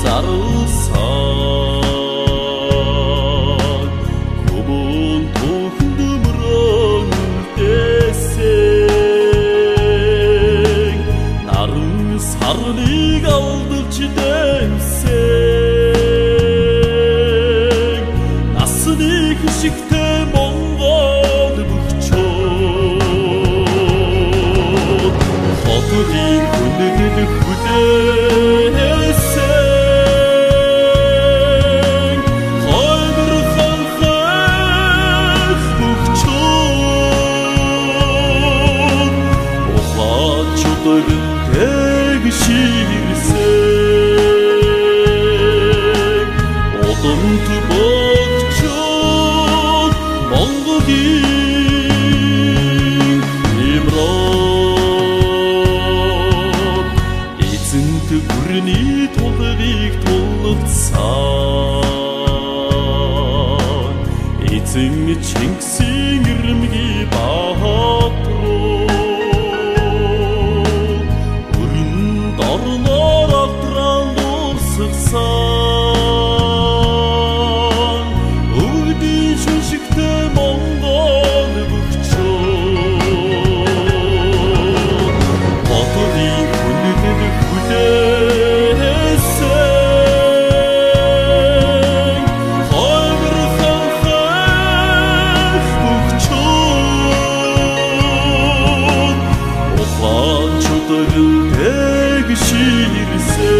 зарсан көмөн түүхэнд мөрөн дэсэн наран сарныг алдалж дэвсэн насны хишигтэй Монгол бөхчөө хотын хүндэт хүлээсэн хоймор ханхах бөхчөө ухаачдаг тэгширсэн одонт бөгчөө Монголын имрод эзэнт гүрний тулгыг тулгцсан эзэн Чингисийн ирмэгийн баатруу өрн дорноор автран дурсгсан өвдөж шүшигтэй Монгол бөхчөө хотын хүндэт хүлээсэн хоймор ханхах бөхчөө ухаачдаг тэгширсэн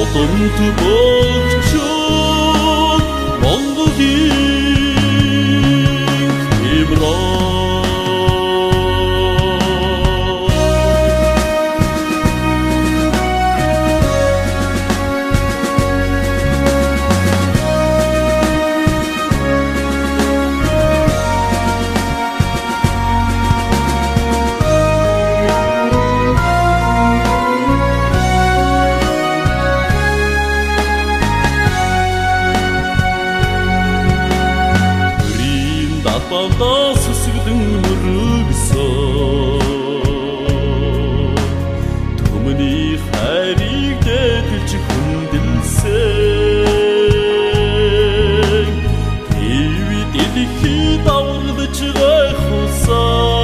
одонт бөгчөө Монголын имрод Далбалдаа сүсгдэн мөрөгсөн төмний хайрыг дэтэлж хүндэлсэн тэви дэлхий давлаж гайхуулсан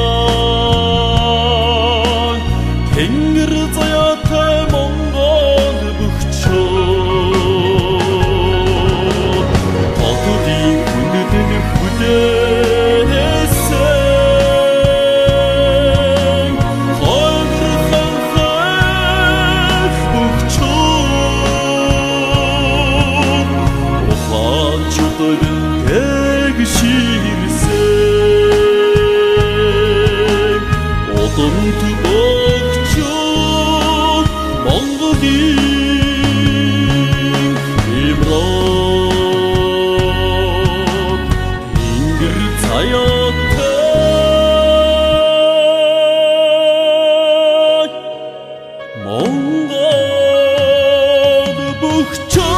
тэнгэр заяатай Монгол бөхчөө хотын хүндэт хүлээсэн хоймор ханхах бөхчөө ухаачдаг тэгширсэн одонт бөгчөө Монголын имрод тэнгэр заяатай Монгол бөхчөө